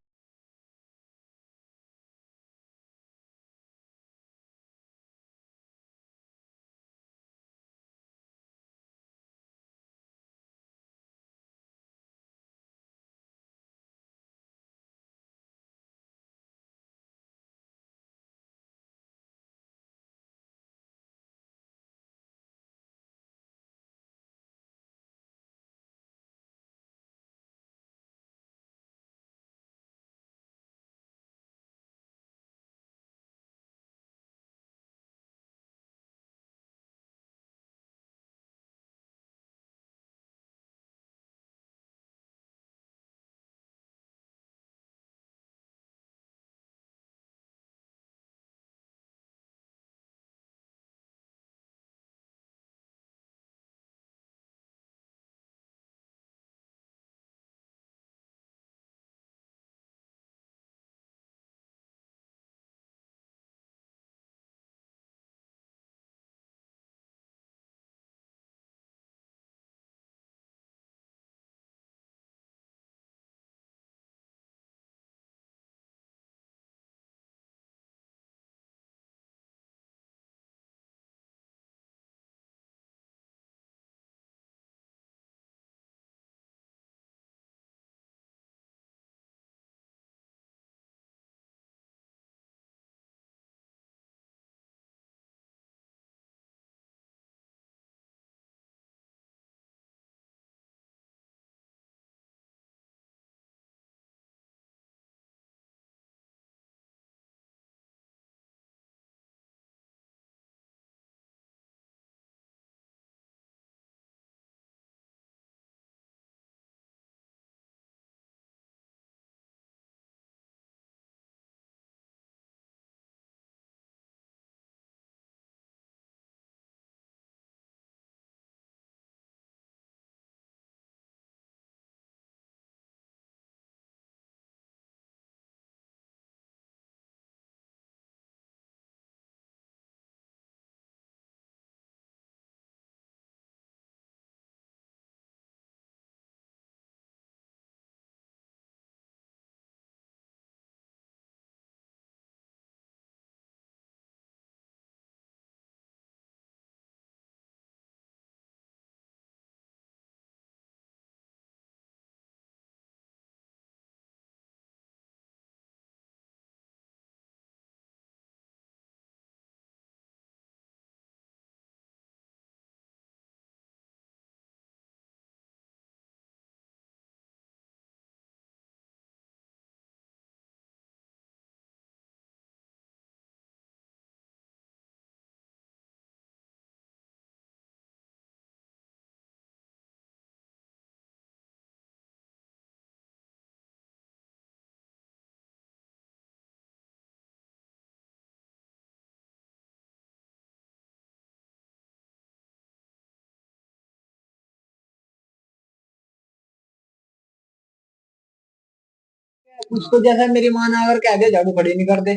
कुछ तो जैसा मेरी माँ ने अगर कह दिया झाड़ू खड़ी नहीं करते,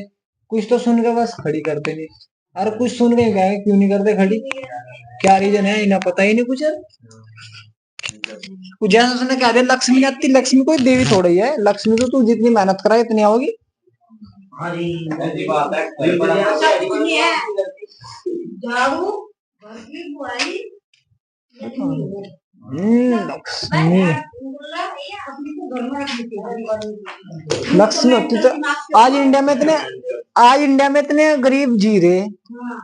कुछ तो सुन के बस खड़ी करते नहीं, और कुछ सुन के क्या है, क्यों नहीं करते खड़ी, क्या रीजन है इन्हें पता ही नहीं कुछ। कुछ जैसा उसने कह दिया लक्ष्मी नहीं आती, लक्ष्मी कोई देवी थोड़ी ही है, लक्ष्मी तो तू जितनी मेहनत करा इतनी आओगी। झाड़ू भरगी बुआई लक्ष्मी लक्ष्मी होती तो आज इंडिया में इतने गरीब जी रहे,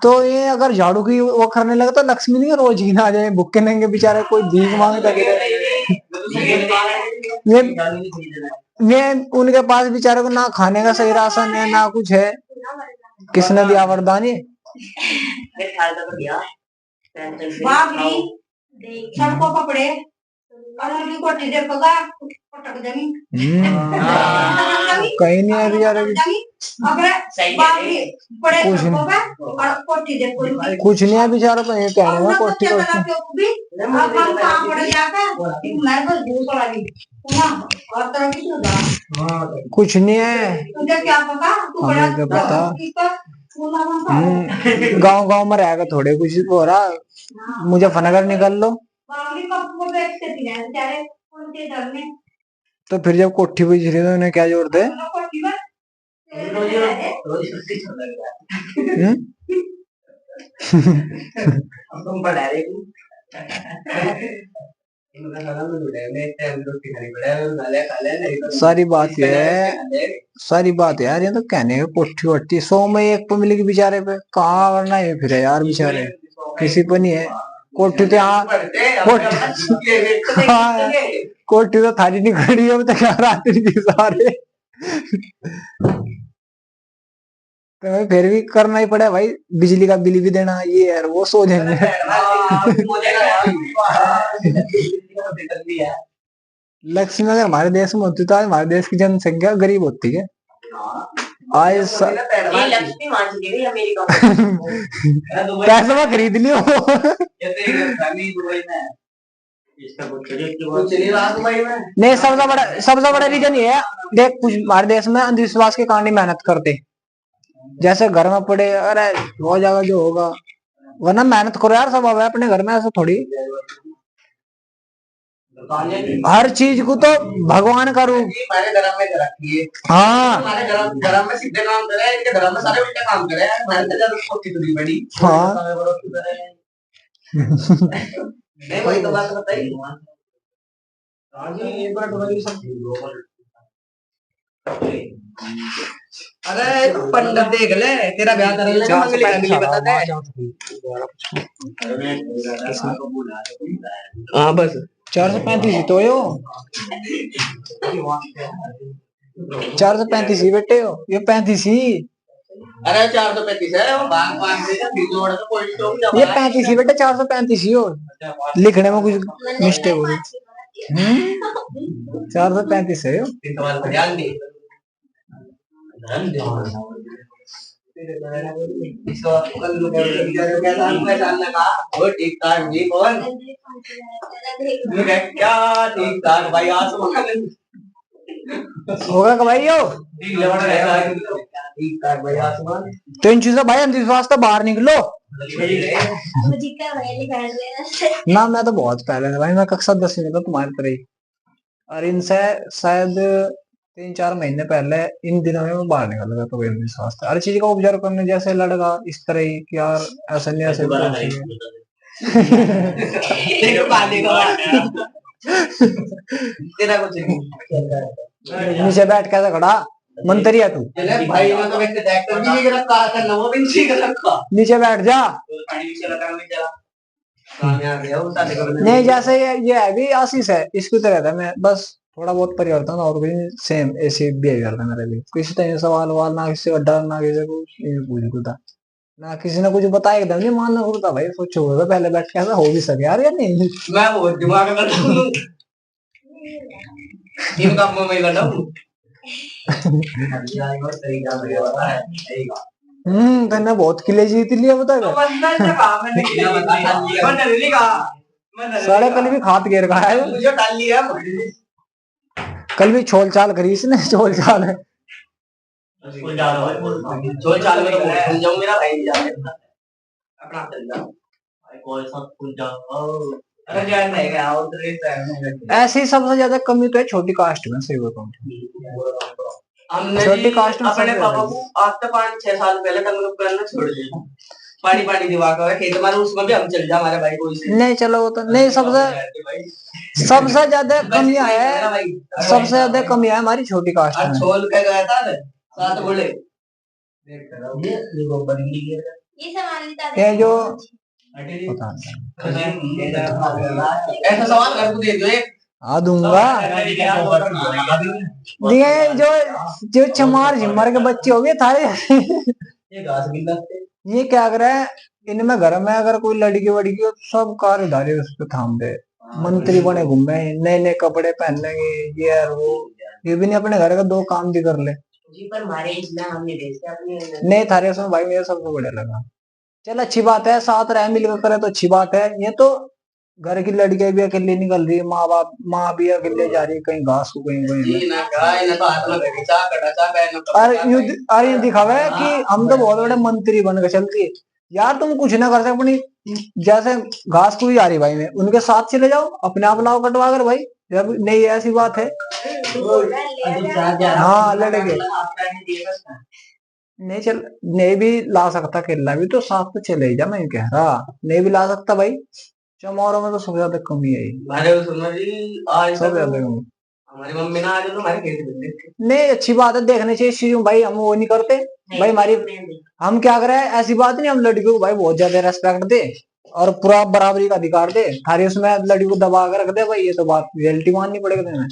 तो ये अगर झाड़ू की वो करने लगे तो लक्ष्मी नहीं रोज ही ना आ जाए, भूखे नंगे बेचारे कोई भीख मांगता वे उनके पास बेचारे को ना खाने का सही राशन है ना कुछ है, किसने दिया वरदान ये। सबको पकड़े और उनकी कोठी दे पगा पटक देंगी कहीं नहीं है बेचारे कुछ नहीं है बेचारा तो ये कहने में कोठी कुछ नहीं है, तुझे क्या पता, हमें क्या पता, गांव गांव में रहेगा थोड़े कुछ हो रहा, मुजफ्फरनगर निकल लो तो फिर जब कोठी पे झिरी तो उन्हें क्या जोड़ते हैं। सारी बात है यार, ये तो कहने का कोठी वोठी 100 में एक पे मिलेगी बेचारे पे, कहाँ वरना ये फिर यार बेचारे किसी पे नहीं है कोठी तो यहाँ कोठी तो थारी नहीं खड़ी है तो क्या रात्रि की सारे तो फिर भी करना ही पड़े भाई, बिजली का बिल भी देना ये यार वो सो जाएंगे। लक्ष्मी अगर हमारे देश में होती तो आज हमारे देश की जनसंख्या गरीब होती है आज पैसे में खरीद लियो। नहीं सबसे बड़ा रीजन ये है, देख कुछ हमारे देश में अंधविश्वास के कारण ही मेहनत करते, जैसे घर में पड़े अरे हो जाएगा जो होगा, वरना मेहनत करो यार, सब है अपने घर में, ऐसा थोड़ी हर चीज को तो भगवान का रूप। हमारे धर्म में रखी है, हाँ हमारे धर्म में सीधे काम करे, इनके धर्म में सारे उल्टे काम करे, हमारे तो जब कोठी थोड़ी बड़ी। हाँ नहीं वही तो बात बताई। अरे पंडित देख ले, तेरा ब्याह कर ले, मंगली मंगली बता दे। हाँ बस 435 तो यो 435 ही बेटे हो, ये 35 ही। अरे 435 है वो भाग भाग से जोड़ के कोई तो ये 35 ही बेटे, 435 ही हो, लिखने में कुछ मिस्टेक हो गई। 435 है यो। ध्यान दे इसको वो ठीक ठाक जी कौन क्या ठीक ठाक भाई आसमान होगा का भाई यो ठीक ठाक भाई आसमान। तो इन चीजों भाई अंधविश्वास तो बाहर निकलो ना। मैं तो बहुत पहले भाई, मैं कक्षा 10 में था तुम्हारे तरह ही, और इनसे शायद 3-4 महीने पहले इन दिनों में मैं बाहर निकल गया, तो कोई अंधविश्वास था, हर चीज का ऑब्जर्व करने, जैसे लड़का इस तरह ही कि यार ऐसा नहीं ऐसे नीचे बैठ कैसे खड़ा मंत्री है तू भाई मैं तो वैसे डॉक्टर भी नहीं रखा था ना, वो भी नहीं रखा, नीचे बैठ जा। नहीं जैसे ये है भी आशीष है इसकी तरह था, मैं बस थोड़ा बहुत परिवर्तन और भी सेम ऐसे बिहेवियर था मेरा भी, किसी तरह सवाल वाल ना किसी को डर ना किसी को पूछ था ना, किसी ने कुछ बताया एकदम नहीं मानना होता भाई, सोचो होगा पहले बैठ के ऐसा हो भी सके यार या नहीं। मैं बहुत दिमाग लगाता हूं इन कामों में लगा हूं। मैंने बहुत किले जीत लिया बता मैंने साढ़े पहले भी खात घेर का है, मुझे डाल लिया कल भी छोल चाल करी इसने, छोल चाल है। स्कूल जा रहा हूँ, छोड़ चाल में तो बहुत सुन जाऊँ, मेरा भाई जाने अपना चल जा भाई, कोई सा स्कूल जाओ। अरे जान नहीं गया उधर ही रहने। ऐसे ही सबसे ज्यादा कमी तो है छोटी कास्ट में, सही बताऊं तो। हमने छोटी जी कास्ट में अपने सबसे पापा ज्यादा को आज से 5-6 साल पहले डंगर करना छोड़ दिया। पानी पानी दिवा का खेत हमारे, उसमें भी हम चल जा हमारे भाई कोई से नहीं, चलो वो तो नहीं, सबसे ज्यादा कमियां है, सबसे ज्यादा कमियां है हमारी छोटी कास्ट आज में। छोल के गया था ना, साथ बोले ये जो पता नहीं, ऐसा सवाल कर तू दे दो एक। हाँ दूंगा। ये जो जो चमार झिमर के बच्चे हो गए थारे, ये घास भी लगते ये क्या कर रहा है, इनमें घर में अगर कोई लड़की वड़की हो तो सब कारधारी उस पर थाम दे, मंत्री बने घूमे, नए नए कपड़े पहनेंगे, ये और वो, ये भी नहीं अपने घर का 2 काम भी कर ले। जी, पर हमारे इसमें हम नहीं भेजते अपने। नहीं थारे उसमें भाई मेरे सबसे बढ़िया लगा। चल अच्छी बात है, साथ रहे मिलकर करे तो अच्छी बात है। ये तो घर की लड़कियां भी अकेली निकल रही है, माँ भी अकेले जा रही है कहीं घास को, कहीं कहीं। जी ना गाय ना तो हाथ में घड़ी चा कड़ा चा गए ना। और ये दिखावे कि हम तो बहुत बड़े मंत्री बन के चलती है। यार तुम कुछ ना कर सकते अपनी, जैसे घास को भी जा रही भाई में, उनके साथ चले जाओ, अपने आप लाओ कटवा कर भाई, जब नहीं ऐसी बात है। हाँ लड़के नहीं चल, नहीं भी ला सकता, केला भी तो साथ तो चले ही जा, मैं कह रहा नहीं भी ला सकता भाई। चमारों में तो सबसे ज्यादा कमी है, अरे सुनो जी, आज सबसे तक ज्यादा कमी। हमारी मम्मी ना आज तो हमारे खेत में देखते। नहीं अच्छी बात है, देखने चाहिए चीज भाई, हम वो नहीं करते भाई। हमारी हम क्या करें, ऐसी बात नहीं, हम लड़कियों को भाई बहुत ज्यादा रेस्पेक्ट दे और पूरा बराबरी का अधिकार दे, थारी उसमें लड़की को दबा कर रख दे भाई, ये तो बात रियलिटी माननी पड़ेगी तुम्हें,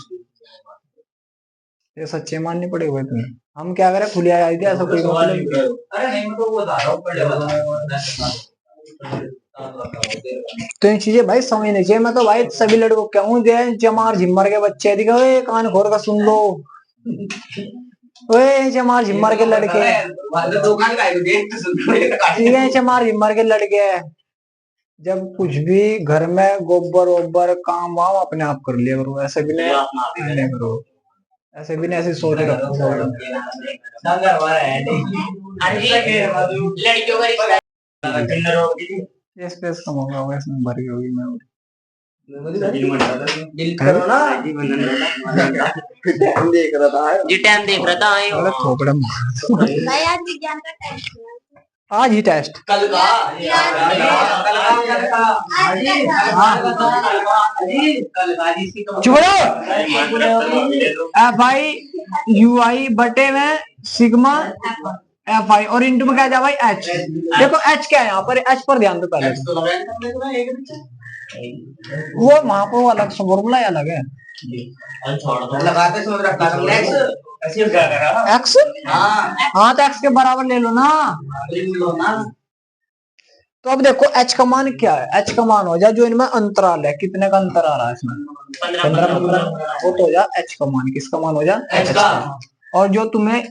ये सच्चे माननी पड़ेगी भाई तुम्हें। हम क्या करें, खुली आई थी, ऐसा कोई मतलब नहीं। अरे नहीं मैं तो वो बता रहा हूँ तो ये चीजें भाई समझनी चाहिए। मैं तो भाई सभी लड़कों को कहूँ, जो जमार झिम्मर के बच्चे दिखे, ओए कान खोल कर सुन लो, ओए चमार झिम्मर के लड़के, दुकान का है देख तो सुन ठीक है, चमार झिम्मर के लड़के हैं, जब कुछ भी घर में गोबर वोबर काम वाम अपने आप कर लिया करो, ऐसे भी नहीं करो, ऐसे भी नहीं, ऐसी सोच रखो। लड़कियों का ये स्पेस कम होगा, इसमें भरी होगी मैं बिल करो ना देख रहा था जी, टाइम देख रहा था अरे थोपड़ा मार। भाई आज विज्ञान का टेस्ट है। आज ही टेस्ट, कल का चुप एफ आई यू आई बटे में सिग्मा एफ आई, और इंटू में क्या जा भाई एच। देखो एच क्या है यहाँ पर, एच पर ध्यान दो पहले, वो वहां पर वो अलग फॉर्मूला अलग है। लगाते समय रखा था नेक्स्ट ऐसे क्या करा एक्स, हाँ तो एक्स के बराबर ले लो ना। तो अब देखो एच का मान क्या है, एच का मान हो जाए जो इनमें अंतराल है, कितने का अंतर आ रहा है इसमें, 15, वो तो हो जा एच का मान, किसका मान हो जा एच का। और जो तुम्हें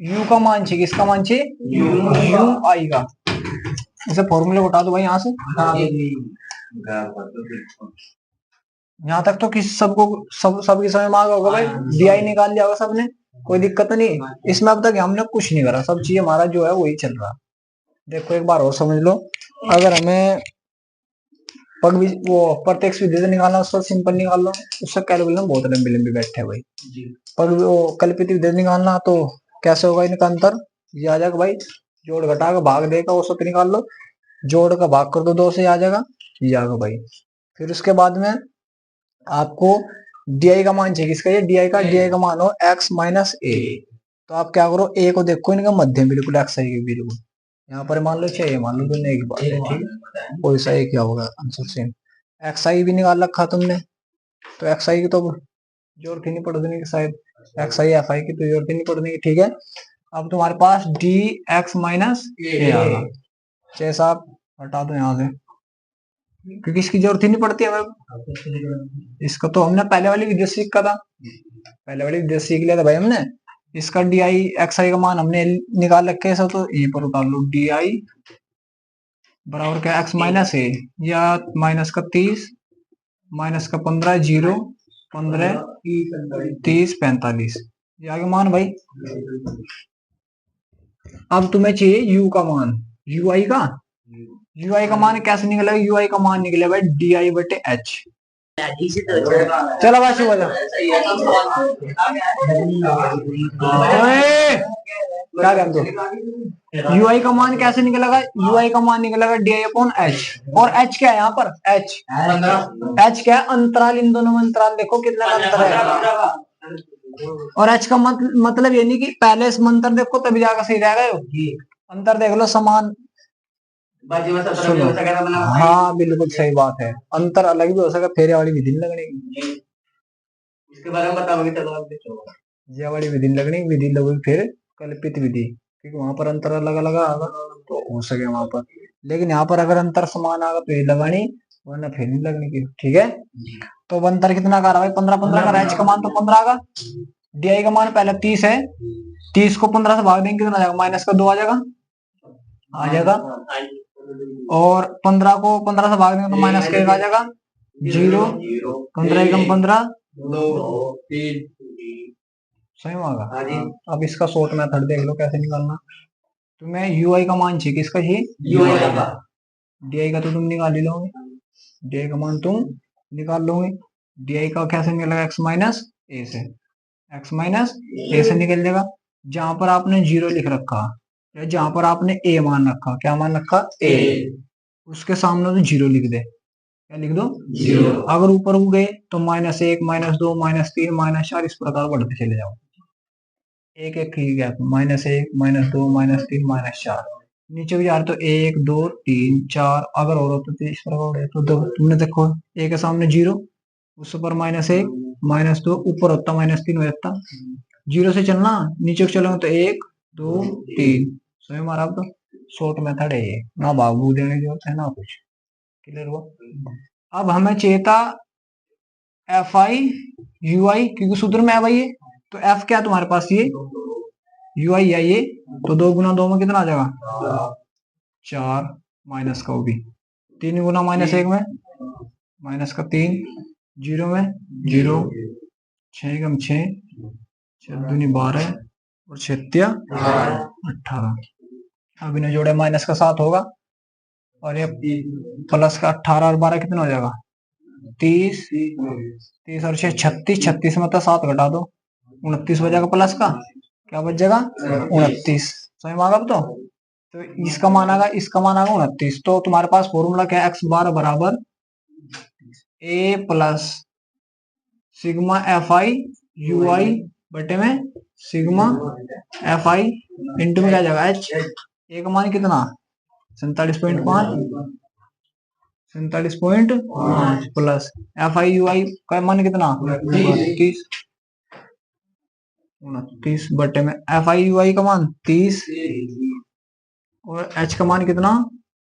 यू का मान चाहिए, किसका मान चाहिए, यू आई का। इसे फॉर्मूले को उठा दो भाई यहाँ से, यहाँ तक तो किसी सबको सबकी समझ में आ गया होगा भाई, डी आई निकाल लिया होगा सबने, कोई दिक्कत नहीं इसमें। अब तक हमने कुछ नहीं करा, सब चीज हमारा जो है वही चल रहा। देखो एक बार और समझ लो, अगर हमें वो प्रत्यक्ष विधि से निकालना, उसको सिंपल निकाल लो, उसका कैलकुलेशन बहुत लंबी लंबी बैठे है भाई। पर वो कल्पित विधि से निकालना तो कैसे होगा, इनका अंतर ये आ जाएगा भाई, जोड़ घटा का भाग देगा, वो सब निकाल लो, जोड़ का भाग कर दो 2 से, आ जाएगा ये आ जाएगा भाई। फिर उसके बाद में आपको डी का मान चाहिए, किसका, ये डी का मान हो x माइनस ए। तो आप क्या करो, ए को देखो इनका मध्यम बिल्कुल, एक्स आई के बिल्कुल यहाँ पर मान लो, चाहिए मान लो, दोनों एक बात है, ठीक है, कोई सा एक क्या होगा आंसर सेम। एक्स आई भी निकाल रखा तुमने, तो एक्स आई की तो जरूरत ही नहीं पड़ देने की, शायद एक्स आई एफ आई की तो जरूरत ही नहीं पड़ने की, ठीक है। अब तुम्हारे पास डी एक्स माइनस ए आ गया, जैसा आप हटा दो यहाँ से, क्योंकि इसकी जरूरत ही नहीं पड़ती हमें, इसका तो हमने पहले वाली वीडियो सीखा था, पहले वाली वीडियो सीख लिया था भाई हमने। इसका डी आई एक्स आई का मान हमने निकाल रखे है, तो यहीं पर उतार लो, डी आई बराबर क्या, एक्स माइनस ए, या माइनस का 30 माइनस का 15 0 15, 30, 45, ये आगे मान भाई। अब तुम्हें चाहिए यू का मान, यूआई का। यूआई का मान कैसे निकलेगा? यूआई का मान निकले भाई डी आई बटे एच। चलो भाई शुभ क्या कहते हो? यूआई का मान कैसे निकलेगा? यूआई का मान निकलेगा डी आई अपॉन एच। और एच क्या है यहाँ पर? एच एच क्या है? अंतराल, इन दोनों में अंतराल देखो कितना अंतर है। और एच का मतलब ये नहीं कि पहले इसमें अंतर देखो तभी जाकर सही रहेगा। अंतर देख लो समान। सुनो, हाँ बिल्कुल सही बात है, अंतर अलग भी हो सकता, फेरे वाली विधि नहीं लगनी, इसके बारे में बताओगे तो ये वाली विधि नहीं लगनी, विधि लगेगी फिर कल्पित विधि, क्योंकि वहां पर अंतर अलग अलग आएगा तो हो सके वहां पर। लेकिन यहाँ पर अगर अंतर समान आएगा तो ये लगानी, वरना फिर नहीं लगनी की। ठीक है, तो अब अंतर कितना का रहा है? 15 15 का। एच का मान तो 15 का, डी आई का मान पहले 30 है, 30 को 15 से भाग देंगे कितना आ जाएगा? माइनस का 2 आ जाएगा, आ जाएगा। और 15 को 15 से भाग देंगे तो माइनस का 1 आ जाएगा, 0, 15 एकम 15, 2 3 सही होगा। अब इसका शॉर्ट मेथड देख लो कैसे निकालना। तुम्हें यूआई का मान चाहिए, किसका चाहिए? यूआई का। डी का तो तुम निकाल ही लोगे, डी का मान तुम निकाल लोगे। डी का कैसे निकलेगा? एक्स माइनस ए से, एक्स माइनस ए से निकल जाएगा। जहां पर आपने 0 लिख रखा या जहां पर आपने ए मान रखा, क्या मान रखा? ए, उसके सामने तो 0 लिख दे, क्या लिख दो? 0। अगर ऊपर गए तो -1, -2, -3, -4 इस प्रकार बढ़ते चले जाओ, एक एक की गैप, -1, -2, -3, -4। नीचे भी जा रहे तो 1 2 3 4, अगर और तो इस प्रकार बढ़े तो तुमने देखो ए के सामने 0, उस पर -1, -2, ऊपर होता -3 हो जाता। 0 से चलना, नीचे चलोगे तो 1 2 3, सही मारा। अब तो शॉर्ट मेथड है ये, ना भाग देने की जरूरत है ना कुछ। क्लियर हुआ? अब हमें चेता एफ आई यू आई, क्योंकि सूत्र में है भाई ये, तो एफ क्या तुम्हारे पास? ये यू आई है ये, तो 2 गुना 2 में कितना आ जाएगा? 4, माइनस का वो भी 3 गुना -1 में माइनस का 3, 0 में 0, 6 कम 6, 6 दूनी 12 और 6 18। अब इन्हें जोड़े माइनस का 7 होगा, और ये प्लस का 18 और 12 कितना हो जाएगा? 30, 30 और 6 36, 36 में तो 7 घटा दो, 29 बचेगा प्लस का, क्या बच जाएगा? 29। सही मांगा अब तो इसका मान आएगा, इसका मान आएगा 29। तो तुम्हारे पास फॉर्मूला क्या है? एक्स बार बराबर A plus sigma F I U I बटे में सिग्मा एफ आई इंटू में क्या जाएगा? एच। ए का मान कितना? 47.5, 47.5 प्लस एफ आई यू आई का मान कितना? 30, 29 बटे में एफ आई यू आई का मान 30, और एच का मान कितना?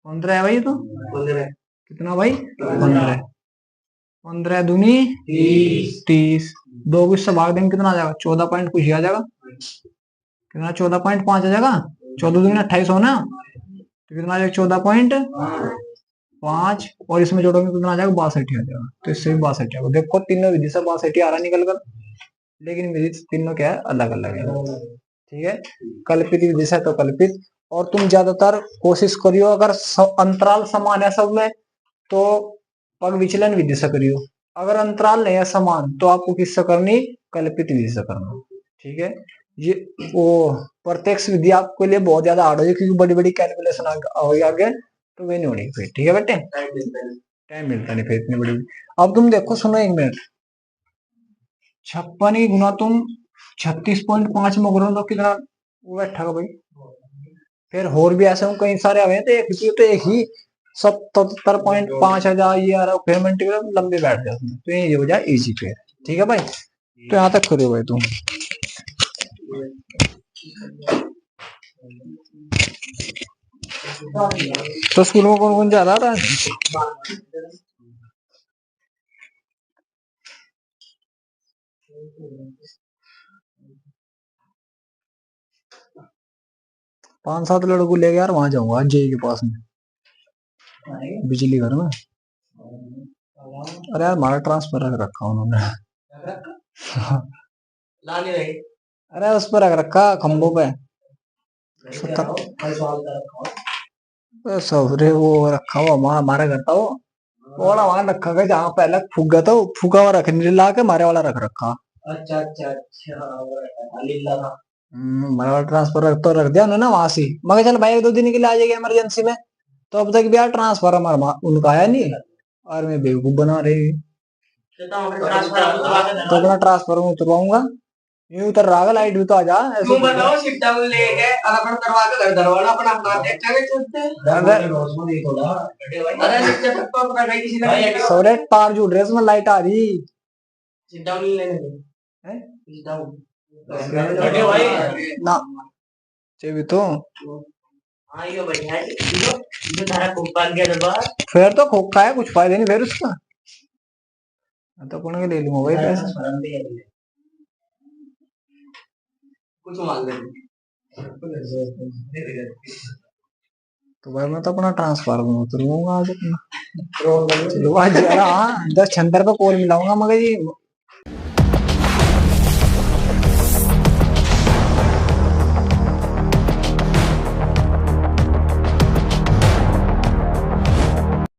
15 है भाई। तो कितना भाई? 15, 15 दूनी 30, 2 को इससे भाग देंगे कितना आ जाएगा? 14 पॉइंट कुछ आ जाएगा, कितना? 14.5 आ जाएगा। 14 दूनी 28 हो ना, तो कितना आ जाएगा? 14.5, और इसमें जोड़ोगे कितना आ जाएगा? 62 आ जाएगा। तो इससे भी 62 आएगा। देखो तीनों विधि से 62 आ रहा निकल कर, लेकिन विधि तीनों क्या है? अलग अलग है। ठीक है, कल्पित विधि से तो कल्पित। और तुम ज्यादातर कोशिश करियो, अगर अंतराल समान है सब में तो पग विचलन विधि से करियो, अगर अंतराल नहीं है समान तो आपको किससे करनी? कल्पित विधि से करना। ठीक है, ये वो प्रत्यक्ष विधि आपके लिए बहुत ज्यादा हार्ड होगी, क्योंकि बड़ी बड़ी कैलकुलेशन आगे तो वे नहीं होनी फिर। ठीक है बेटे, टाइम मिलता नहीं फिर इतनी बड़ी। अब तुम देखो, सुनो 1 मिनट, 56 ही गुना तुम 36.5 में करो तो कितना वो बैठा भाई? फिर और भी ऐसे कई सारे आ गए, तो एक ही 77.5 हजार ये आ रहा है, फिर मल्टीपल लंबे बैठ जाते हैं, तो ये हो जाए इजी फिर। ठीक है भाई, तो यहाँ तक करियो भाई तुम। तो स्कूल में कौन कौन जा रहा था? पांच सात लड़कों लेके यार वहां जाऊंगा जेई के पास में, बिजली घर में। अरे यार हमारा ट्रांसफर रख रखा उन्होंने, ला नहीं रही। अरे उस पर रख रखा खंभों पे। सवरे वो रखा हुआ हमारा घर था वो वाला वहां रखा गया जहाँ पहले फूगा था, वो फूका हुआ रख नहीं ला के मारे वाला रख रखा। अच्छा अच्छा अच्छा लीला था। हमारे वाला ट्रांसफर रख दिया उन्होंने वहां से। मगर चल भाई 1-2 दिन के लिए आ जाएगा इमरजेंसी में, तो अब तक भी यार ट्रांसफर हमारा उनका आया नहीं और मैं बेवकूफ बना रही। तो अपना ट्रांसफर में उतरवाऊंगा, यूं उतर रहा लाइट भी तो आ जा ऐसे। तुम बताओ शिफ्ट डाउन लेके और अपना करवा के घर दरवाजा अपना अपना देखेंगे चलते। अरे नीचे तक तो अपना कहीं किसी ने सौरे तार जुड़ रहे उसमें लाइट आ रही। शिफ्ट डाउन लेने दे हैं? शिफ्ट डाउन अरे भाई ना चाहिए तो हाँ ये बढ़िया है ये तारा कुपान के दबा। फिर तो खोखा है, कुछ फायदा नहीं फिर उसका। मैं तो कौन के ले लूंगा भाई पैसे। कुछ मांग ले तो भाई मैं तो अपना ट्रांसफर में उतरूंगा आज अपना। चलो आज हाँ 10 छंतर पे कॉल मिलाऊंगा मगर ये